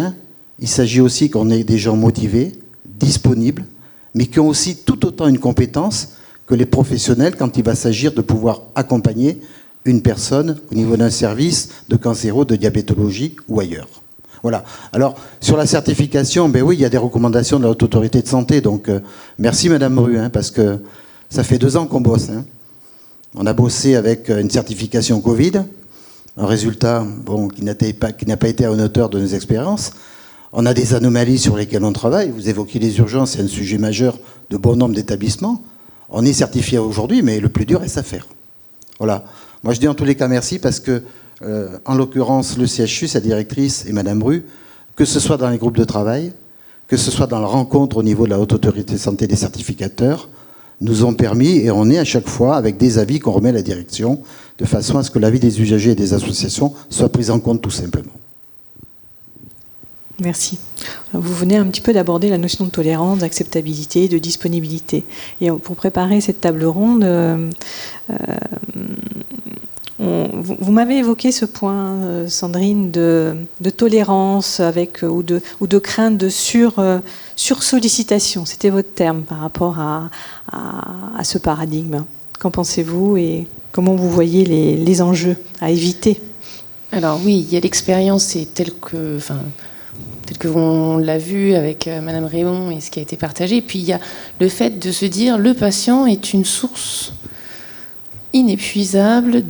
il s'agit aussi qu'on ait des gens motivés, disponibles, mais qui ont aussi tout autant une compétence que les professionnels quand il va s'agir de pouvoir accompagner une personne au niveau d'un service de cancéro, de diabétologie ou ailleurs. Voilà. Alors, sur la certification, ben oui, il y a des recommandations de la Haute Autorité de Santé. Donc, merci Madame Rue, parce que ça fait 2 ans qu'on bosse. On a bossé avec une certification Covid, un résultat qui n'a pas été à la hauteur de nos expériences. On a des anomalies sur lesquelles on travaille. Vous évoquez les urgences, c'est un sujet majeur de bon nombre d'établissements. On est certifié aujourd'hui, mais le plus dur reste à faire. Voilà. Moi, je dis en tous les cas merci parce que, en l'occurrence, le CHU, sa directrice et Madame Rue, que ce soit dans les groupes de travail, que ce soit dans la rencontre au niveau de la Haute Autorité de Santé des certificateurs, nous ont permis, et on est à chaque fois avec des avis qu'on remet à la direction, de façon à ce que l'avis des usagers et des associations soit pris en compte tout simplement. Merci. Vous venez un petit peu d'aborder la notion de tolérance, d'acceptabilité, de disponibilité. Et pour préparer cette table ronde, vous m'avez évoqué ce point, Sandrine, de tolérance ou de crainte de sursollicitation. C'était votre terme par rapport à ce paradigme. Qu'en pensez-vous et comment vous voyez les enjeux à éviter? Alors oui, il y a l'expérience et telle que on l'a vu avec Madame Raymond et ce qui a été partagé. Et puis il y a le fait de se dire le patient est une source inépuisable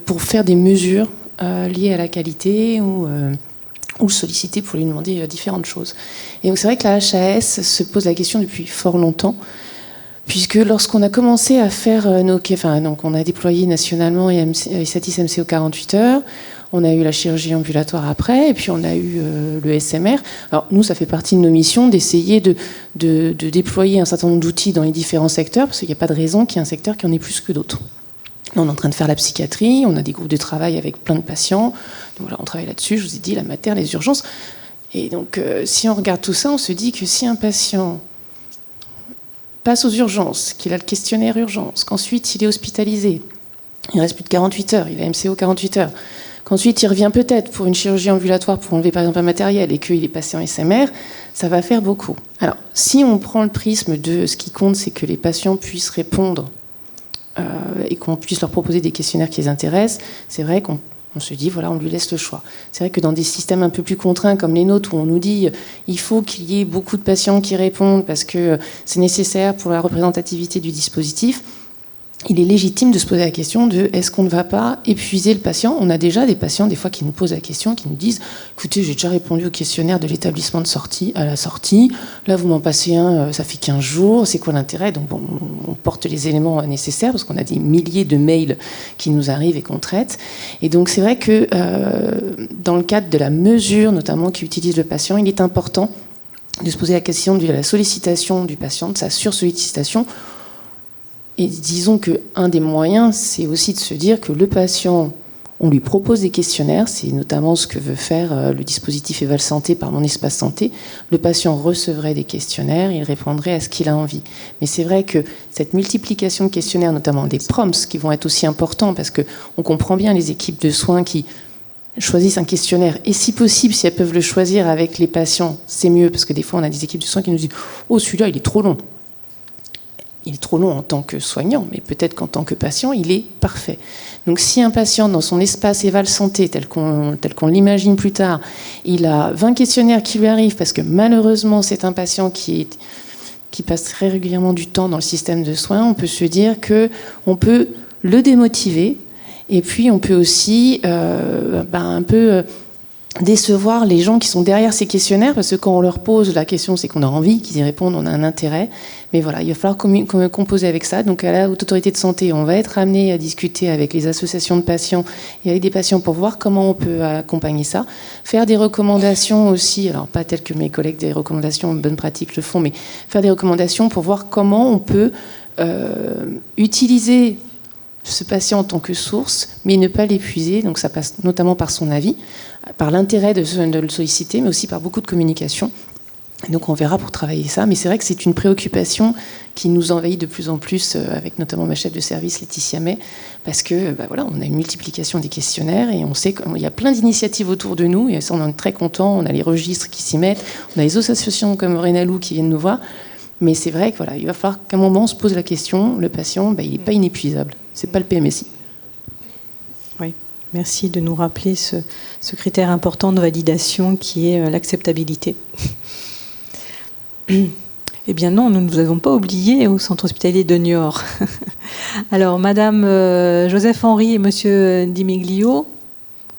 pour faire des mesures liées à la qualité ou solliciter pour lui demander différentes choses. Et donc c'est vrai que la HAS se pose la question depuis fort longtemps, puisque lorsqu'on a commencé à faire donc on a déployé nationalement Satis MCO 48 heures, on a eu la chirurgie ambulatoire après, et puis on a eu le SMR. Alors nous, ça fait partie de nos missions d'essayer de déployer un certain nombre d'outils dans les différents secteurs, parce qu'il n'y a pas de raison qu'il y ait un secteur qui en ait plus que d'autres. On est en train de faire la psychiatrie, on a des groupes de travail avec plein de patients. Donc voilà, on travaille là-dessus, je vous ai dit, la mater, les urgences. Et donc, si on regarde tout ça, on se dit que si un patient passe aux urgences, qu'il a le questionnaire urgence, qu'ensuite il est hospitalisé, il reste plus de 48 heures, il a MCO 48 heures, qu'ensuite il revient peut-être pour une chirurgie ambulatoire pour enlever par exemple un matériel et qu'il est passé en SMR, ça va faire beaucoup. Alors, si on prend le prisme de ce qui compte, c'est que les patients puissent répondre et qu'on puisse leur proposer des questionnaires qui les intéressent, c'est vrai qu'on se dit, voilà, on lui laisse le choix. C'est vrai que dans des systèmes un peu plus contraints comme les nôtres, où on nous dit il faut qu'il y ait beaucoup de patients qui répondent parce que c'est nécessaire pour la représentativité du dispositif, il est légitime de se poser la question de est-ce qu'on ne va pas épuiser le patient? On a déjà des patients des fois qui nous posent la question, qui nous disent écoutez, j'ai déjà répondu au questionnaire de l'établissement de sortie à la sortie, là vous m'en passez un, ça fait 15 jours, c'est quoi l'intérêt? Donc bon, on porte les éléments nécessaires parce qu'on a des milliers de mails qui nous arrivent et qu'on traite. Et donc c'est vrai que dans le cadre de la mesure notamment qu'utilise le patient, il est important de se poser la question de la sollicitation du patient, de sa sursollicitation. Et disons qu'un des moyens, c'est aussi de se dire que le patient, on lui propose des questionnaires, c'est notamment ce que veut faire le dispositif Eval Santé par Mon Espace Santé. Le patient recevrait des questionnaires, il répondrait à ce qu'il a envie. Mais c'est vrai que cette multiplication de questionnaires, notamment des prompts, qui vont être aussi importants, parce qu'on comprend bien les équipes de soins qui choisissent un questionnaire. Et si possible, si elles peuvent le choisir avec les patients, c'est mieux, parce que des fois, on a des équipes de soins qui nous disent « Oh, celui-là, il est trop long ». Il est trop long en tant que soignant, mais peut-être qu'en tant que patient, il est parfait. Donc si un patient, dans son espace Eval Santé, tel qu'on l'imagine plus tard, il a 20 questionnaires qui lui arrivent, parce que malheureusement, c'est un patient qui passe très régulièrement du temps dans le système de soins, on peut se dire qu'on peut le démotiver, et puis on peut aussi un peu décevoir les gens qui sont derrière ces questionnaires, parce que quand on leur pose la question, c'est qu'on a envie qu'ils y répondent, on a un intérêt. Mais voilà, il va falloir composer avec ça. Donc à la Haute Autorité de Santé, on va être amené à discuter avec les associations de patients et avec des patients pour voir comment on peut accompagner ça. Faire des recommandations aussi, alors pas telles que mes collègues des recommandations bonnes pratiques le font, mais faire des recommandations pour voir comment on peut utiliser ce patient en tant que source, mais ne pas l'épuiser. Donc ça passe notamment par son avis, par l'intérêt de le solliciter, mais aussi par beaucoup de communication. Et donc on verra pour travailler ça. Mais c'est vrai que c'est une préoccupation qui nous envahit de plus en plus, avec notamment ma chef de service Laetitia May, parce que voilà, on a une multiplication des questionnaires et on sait qu'il y a plein d'initiatives autour de nous, et ça on en est très contents. On a les registres qui s'y mettent, on a les associations comme Renalou qui viennent nous voir. Mais c'est vrai que voilà, il va falloir qu'à un moment on se pose la question, le patient, il n'est pas inépuisable. C'est pas le PMSI. Oui, merci de nous rappeler ce critère important de validation qui est l'acceptabilité. Eh bien non, nous ne vous avons pas oublié au centre hospitalier de Niort. Alors, Madame Joseph Henry et Monsieur Dimiglio,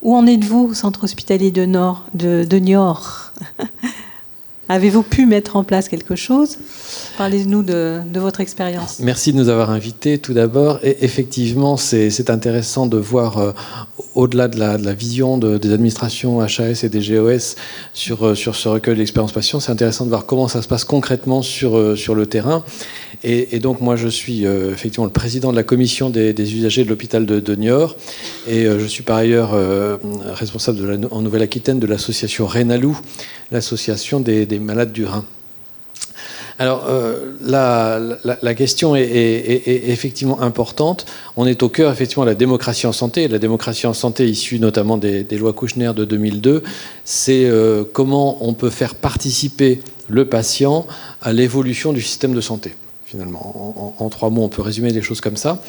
où en êtes-vous au centre hospitalier de Niort? Avez-vous pu mettre en place quelque chose? Parlez-nous de votre expérience. Merci de nous avoir invités tout d'abord. Et effectivement, c'est intéressant de voir, au-delà de la vision des administrations HAS et des GOS sur ce recueil d'expérience patient, c'est intéressant de voir comment ça se passe concrètement sur le terrain. Et donc moi je suis effectivement le président de la commission des usagers de l'hôpital de Niort, et je suis par ailleurs responsable en Nouvelle-Aquitaine de l'association Renalou, l'association des malades du rein. Alors la question est effectivement importante. On est au cœur effectivement de la démocratie en santé. La démocratie en santé issue notamment des lois Kouchner de 2002, c'est comment on peut faire participer le patient à l'évolution du système de santé. Finalement, en 3 mots, on peut résumer les choses comme ça.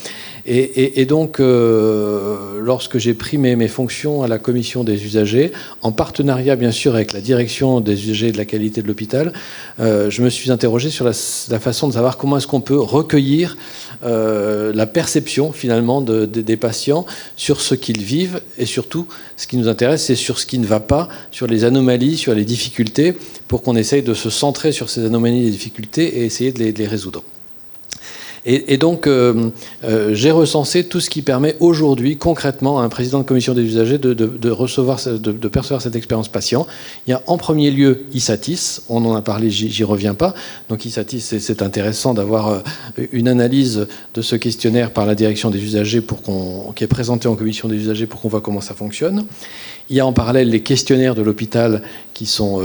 Et donc, lorsque j'ai pris mes fonctions à la commission des usagers, en partenariat bien sûr avec la direction des usagers et de la qualité de l'hôpital, je me suis interrogé sur la façon de savoir comment est-ce qu'on peut recueillir la perception finalement des patients sur ce qu'ils vivent, et surtout, ce qui nous intéresse, c'est sur ce qui ne va pas, sur les anomalies, sur les difficultés, pour qu'on essaye de se centrer sur ces anomalies et les difficultés et essayer de les résoudre. Et donc, j'ai recensé tout ce qui permet aujourd'hui, concrètement, à un président de commission des usagers de percevoir cette expérience patient. Il y a en premier lieu ISATIS, on en a parlé, j'y reviens pas. Donc ISATIS, c'est intéressant d'avoir une analyse de ce questionnaire par la direction des usagers qui est présenté en commission des usagers pour qu'on voit comment ça fonctionne. Il y a en parallèle les questionnaires de l'hôpital qui sont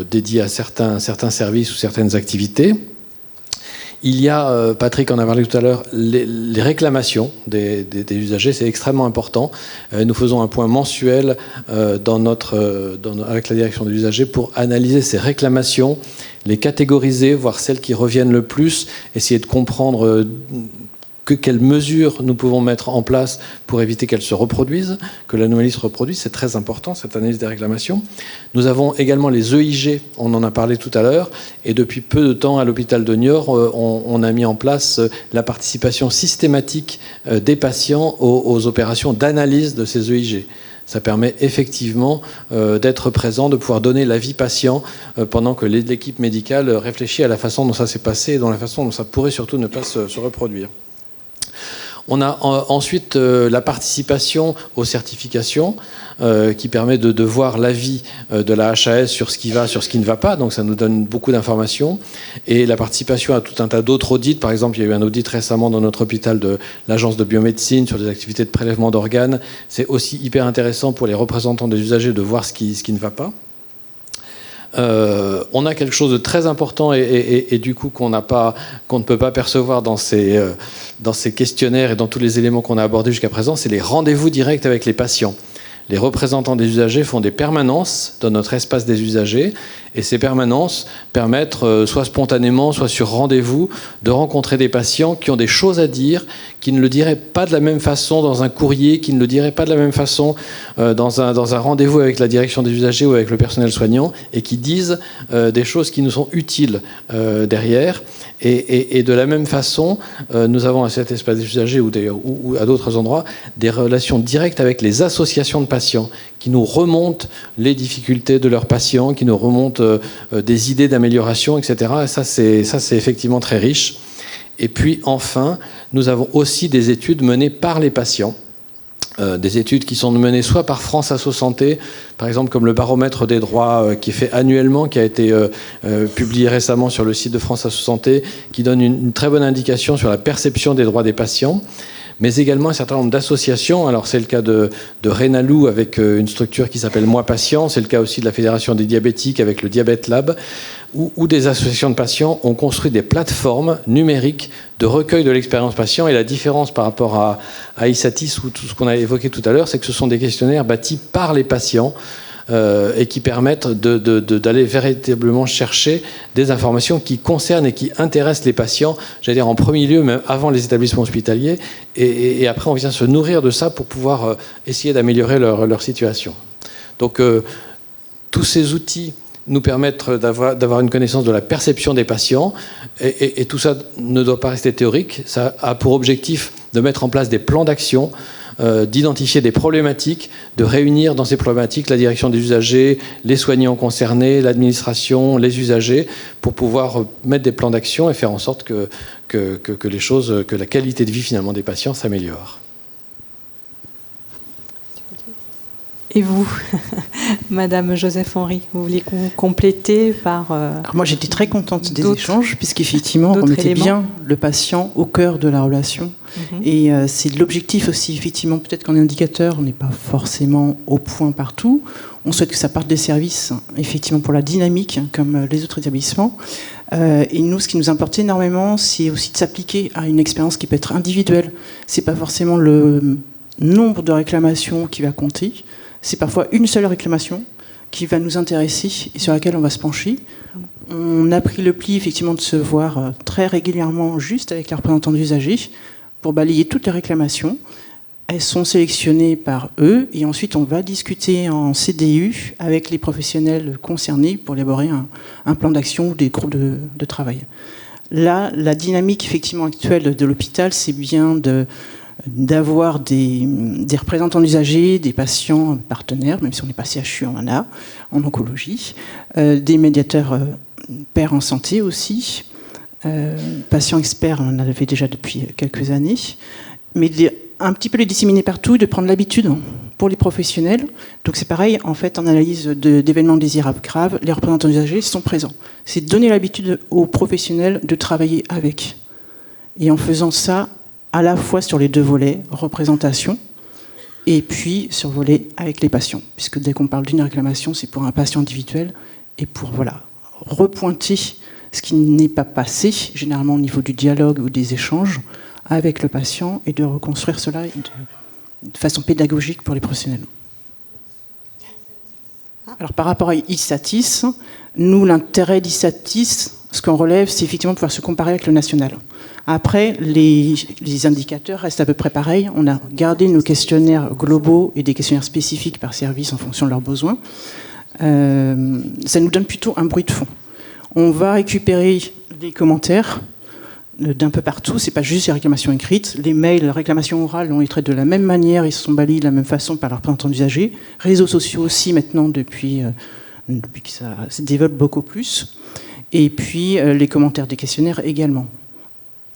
dédiés à certains services ou certaines activités. Il y a, Patrick en a parlé tout à l'heure, les réclamations des usagers, c'est extrêmement important. Nous faisons un point mensuel avec la direction des usagers pour analyser ces réclamations, les catégoriser, voir celles qui reviennent le plus, essayer de comprendre quelles mesures nous pouvons mettre en place pour éviter qu'elles se reproduisent, que l'anomalie se reproduise. C'est très important, cette analyse des réclamations. Nous avons également les EIG, on en a parlé tout à l'heure, et depuis peu de temps à l'hôpital de Niort, on a mis en place la participation systématique des patients aux opérations d'analyse de ces EIG. Ça permet effectivement d'être présent, de pouvoir donner l'avis patient pendant que l'équipe médicale réfléchit à la façon dont ça s'est passé et dans la façon dont ça pourrait surtout ne pas se reproduire. On a ensuite la participation aux certifications qui permet de voir l'avis de la HAS sur ce qui va, sur ce qui ne va pas. Donc ça nous donne beaucoup d'informations. Et la participation à tout un tas d'autres audits. Par exemple, il y a eu un audit récemment dans notre hôpital de l'agence de biomédecine sur des activités de prélèvement d'organes. C'est aussi hyper intéressant pour les représentants des usagers de voir ce qui ne va pas. On a quelque chose de très important et du coup qu'on ne peut pas percevoir dans ces questionnaires et dans tous les éléments qu'on a abordés jusqu'à présent, c'est les rendez-vous directs avec les patients. Les représentants des usagers font des permanences dans notre espace des usagers, et ces permanences permettent, soit spontanément, soit sur rendez-vous, de rencontrer des patients qui ont des choses à dire, qui ne le diraient pas de la même façon dans un courrier, qui ne le diraient pas de la même façon dans un rendez-vous avec la direction des usagers ou avec le personnel soignant, et qui disent des choses qui nous sont utiles derrière. Et de la même façon, nous avons à cet espace des usagers ou à d'autres endroits des relations directes avec les associations de patients, qui nous remontent les difficultés de leurs patients, qui nous remontent des idées d'amélioration, etc. Et ça, c'est effectivement très riche. Et puis enfin, nous avons aussi des études menées par les patients. Des études qui sont menées soit par France Asso Santé, par exemple comme le baromètre des droits qui est fait annuellement, qui a été publié récemment sur le site de France Asso Santé, qui donne une très bonne indication sur la perception des droits des patients, mais également un certain nombre d'associations. Alors c'est le cas de Rénalou avec une structure qui s'appelle Moi Patient, c'est le cas aussi de la Fédération des diabétiques avec le Diabète Lab, où des associations de patients ont construit des plateformes numériques de recueil de l'expérience patient. Et la différence par rapport à ISATIS ou tout ce qu'on a évoqué tout à l'heure, c'est que ce sont des questionnaires bâtis par les patients et qui permettent d'aller véritablement chercher des informations qui concernent et qui intéressent les patients, j'allais dire en premier lieu, même avant les établissements hospitaliers. Et après, on vient se nourrir de ça pour pouvoir essayer d'améliorer leur situation. Donc, tous ces outils nous permettent d'avoir une connaissance de la perception des patients. Et tout ça ne doit pas rester théorique. Ça a pour objectif de mettre en place des plans d'action, d'identifier des problématiques, de réunir dans ces problématiques la direction des usagers, les soignants concernés, l'administration, les usagers, pour pouvoir mettre des plans d'action et faire en sorte que la qualité de vie finalement des patients s'améliore. Et vous, Madame Joseph-Henri, vous vouliez compléter par... Alors moi, j'étais très contente des échanges, puisqu'effectivement, on mettait bien le patient au cœur de la relation. Et c'est l'objectif aussi, effectivement, peut-être qu'en indicateur, on n'est pas forcément au point partout. On souhaite que ça parte des services, effectivement, pour la dynamique, comme les autres établissements. Et nous, ce qui nous importe énormément, c'est aussi de s'appliquer à une expérience qui peut être individuelle. C'est pas forcément le nombre de réclamations qui va compter. C'est parfois une seule réclamation qui va nous intéresser et sur laquelle on va se pencher. On a pris le pli, effectivement, de se voir très régulièrement juste avec les représentants d'usagers pour balayer toutes les réclamations. Elles sont sélectionnées par eux et ensuite on va discuter en CDU avec les professionnels concernés pour élaborer un plan d'action ou des groupes de travail. Là, la dynamique effectivement actuelle de l'hôpital, c'est bien d'avoir des représentants d'usagers, des patients partenaires, même si on n'est pas CHU, on en a, en oncologie, des médiateurs pairs en santé aussi, patients experts, on en avait déjà depuis quelques années, mais un petit peu les disséminer partout, de prendre l'habitude pour les professionnels. Donc c'est pareil, en fait, en analyse d'événements désirables graves, les représentants d'usagers sont présents. C'est donner l'habitude aux professionnels de travailler avec. Et en faisant ça, à la fois sur les deux volets, représentation, et puis sur le volet avec les patients. Puisque dès qu'on parle d'une réclamation, c'est pour un patient individuel, et pour repointer ce qui n'est pas passé, généralement au niveau du dialogue ou des échanges, avec le patient, et de reconstruire cela de façon pédagogique pour les professionnels. Alors par rapport à ISATIS, nous, l'intérêt d'ISATIS, ce qu'on relève, c'est effectivement de pouvoir se comparer avec le national. Après, les indicateurs restent à peu près pareils. On a gardé nos questionnaires globaux et des questionnaires spécifiques par service en fonction de leurs besoins. Ça nous donne plutôt un bruit de fond. On va récupérer des commentaires d'un peu partout. C'est pas juste les réclamations écrites. Les mails, les réclamations orales, on les traite de la même manière. Ils sont balayés de la même façon par leurs représentants d'usagers. Réseaux sociaux aussi maintenant depuis que ça se développe beaucoup plus. Et puis les commentaires des questionnaires également.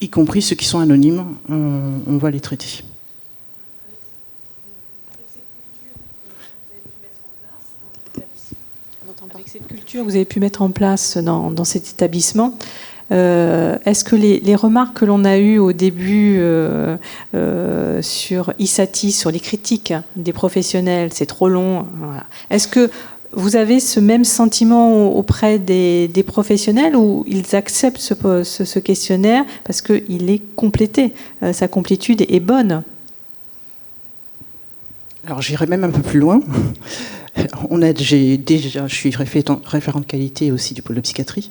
Y compris ceux qui sont anonymes, on va les traiter. Avec cette culture que vous avez pu mettre en place dans cet établissement, est-ce que les remarques que l'on a eues au début sur ISATIS, sur les critiques des professionnels, c'est trop long, voilà. Est-ce que vous avez ce même sentiment auprès des professionnels où ils acceptent ce questionnaire parce qu'il est complété, sa complétude est bonne? Alors j'irai même un peu plus loin. Je suis référente qualité aussi du pôle de psychiatrie.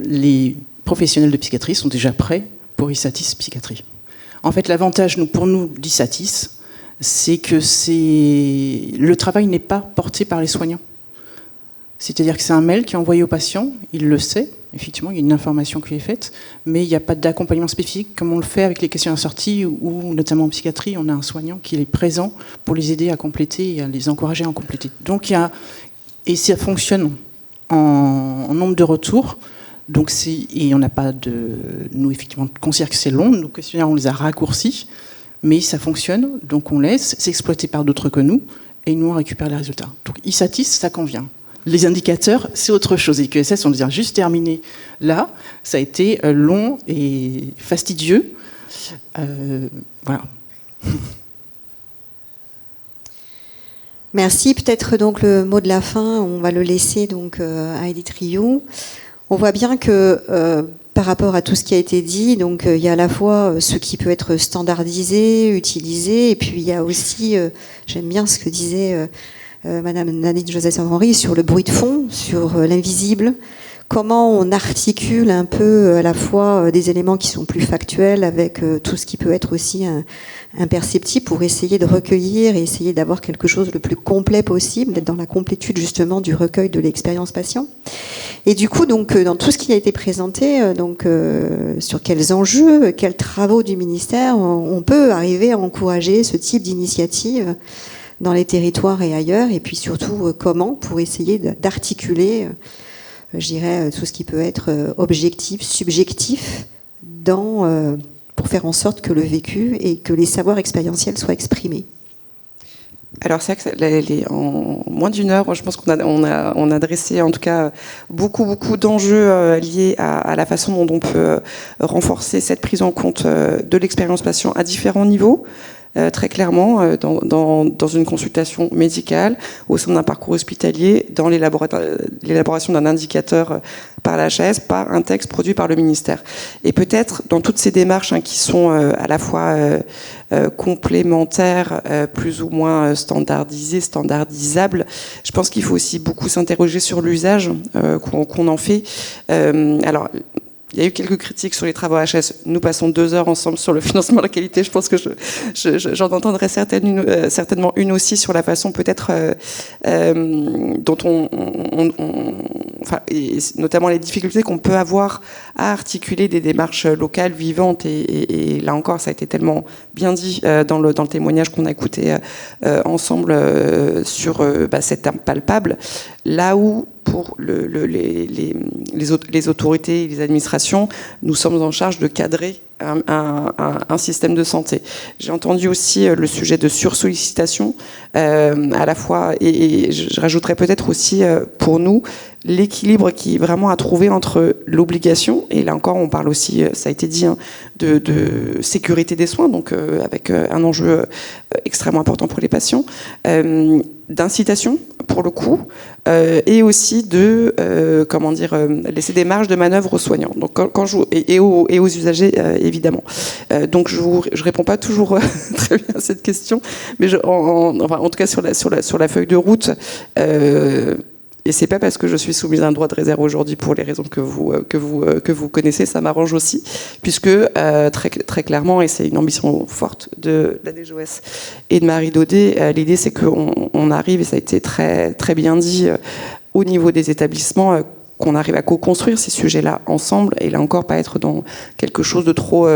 Les professionnels de psychiatrie sont déjà prêts pour ISATIS psychiatrie. En fait, l'avantage pour nous d'ISATIS, c'est que le travail n'est pas porté par les soignants. C'est-à-dire que c'est un mail qui est envoyé au patient, il le sait, Effectivement, il y a une information qui est faite, mais il n'y a pas d'accompagnement spécifique comme on le fait avec les questions assorties ou notamment en psychiatrie, on a un soignant qui est présent pour les aider à compléter et à les encourager à en compléter. Donc et ça fonctionne en nombre de retours. Donc et on n'a pas nous effectivement considère que c'est long, nos questionnaires on les a raccourcis, mais ça fonctionne, donc on laisse, c'est exploité par d'autres que nous, et nous on récupère les résultats. Donc ISATIS, ça convient. Les indicateurs, c'est autre chose. Et QSS, on vient juste terminer là. Ça a été long et fastidieux. Voilà. Merci. Peut-être donc le mot de la fin, on va le laisser donc à Edith Rioux. On voit bien que par rapport à tout ce qui a été dit, donc il y a à la fois ce qui peut être standardisé, utilisé, et puis il y a aussi, j'aime bien ce que disait Madame Nadine Joseph-Henry sur le bruit de fond, sur l'invisible, comment on articule un peu à la fois des éléments qui sont plus factuels avec tout ce qui peut être aussi imperceptible pour essayer de recueillir et essayer d'avoir quelque chose le plus complet possible, d'être dans la complétude justement du recueil de l'expérience patient. Et du coup, donc, dans tout ce qui a été présenté, sur quels enjeux, quels travaux du ministère, on peut arriver à encourager ce type d'initiative dans les territoires et ailleurs, et puis surtout comment pour essayer d'articuler, je dirais, tout ce qui peut être objectif, subjectif, pour faire en sorte que le vécu et que les savoirs expérientiels soient exprimés. Alors c'est vrai que en moins d'une heure, je pense qu'on a dressé en tout cas beaucoup d'enjeux liés à la façon dont on peut renforcer cette prise en compte de l'expérience patient à différents niveaux. Très clairement, dans une consultation médicale, au sein d'un parcours hospitalier, dans l'élaboration d'un indicateur par la HAS, par un texte produit par le ministère. Et peut-être dans toutes ces démarches qui sont à la fois complémentaires, plus ou moins standardisées, standardisables, je pense qu'il faut aussi beaucoup s'interroger sur l'usage qu'on en fait. Alors, il y a eu quelques critiques sur les travaux HS. Nous passons 2 heures ensemble sur le financement de la qualité. Je pense que j'en entendrai certainement une aussi sur la façon peut-être dont et notamment les difficultés qu'on peut avoir à articuler des démarches locales vivantes. Et là encore, ça a été tellement bien dit dans le témoignage qu'on a écouté ensemble sur cet impalpable. Là où pour les autorités et les administrations, nous sommes en charge de cadrer un système de santé. J'ai entendu aussi le sujet de sursollicitation, à la fois, et je rajouterais peut-être aussi pour nous l'équilibre qui est vraiment à trouver entre l'obligation, et là encore on parle aussi, ça a été dit, de sécurité des soins, donc avec un enjeu extrêmement important pour les patients, d'incitation pour le coup, et aussi de laisser des marges de manœuvre aux soignants, donc et aux usagers évidemment. Donc je réponds pas toujours très bien à cette question, mais en tout cas sur la feuille de route. Et c'est pas parce que je suis soumise à un droit de réserve aujourd'hui pour les raisons que vous connaissez, ça m'arrange aussi, puisque très clairement, et c'est une ambition forte de la DGOS et de Marie Daudet, l'idée c'est qu'on arrive, et ça a été très très bien dit au niveau des établissements, qu'on arrive à co-construire ces sujets-là ensemble, et là encore pas être dans quelque chose de trop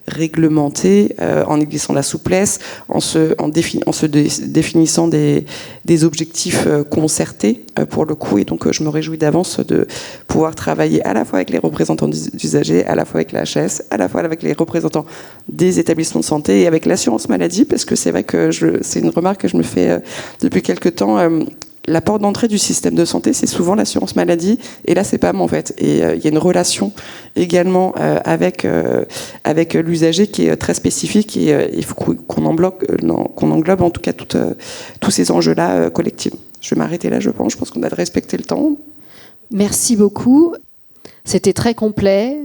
réglementé, en négligent la souplesse, en se définissant des objectifs concertés pour le coup. Et donc je me réjouis d'avance de pouvoir travailler à la fois avec les représentants d'usagers, à la fois avec la HAS, à la fois avec les représentants des établissements de santé et avec l'assurance maladie, parce que c'est vrai que c'est une remarque que je me fais depuis quelque temps. La porte d'entrée du système de santé, c'est souvent l'assurance maladie, et là, c'est PAM en fait. Et il y a une relation également avec l'usager qui est très spécifique, et il faut qu'on englobe en tout cas tous ces enjeux-là collectivement. Je vais m'arrêter là, je pense qu'on a respecté le temps. Merci beaucoup. C'était très complet,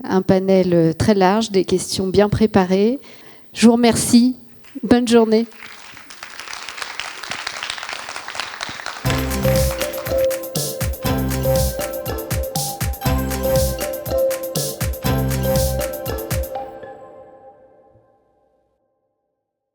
un panel très large, des questions bien préparées. Je vous remercie. Bonne journée.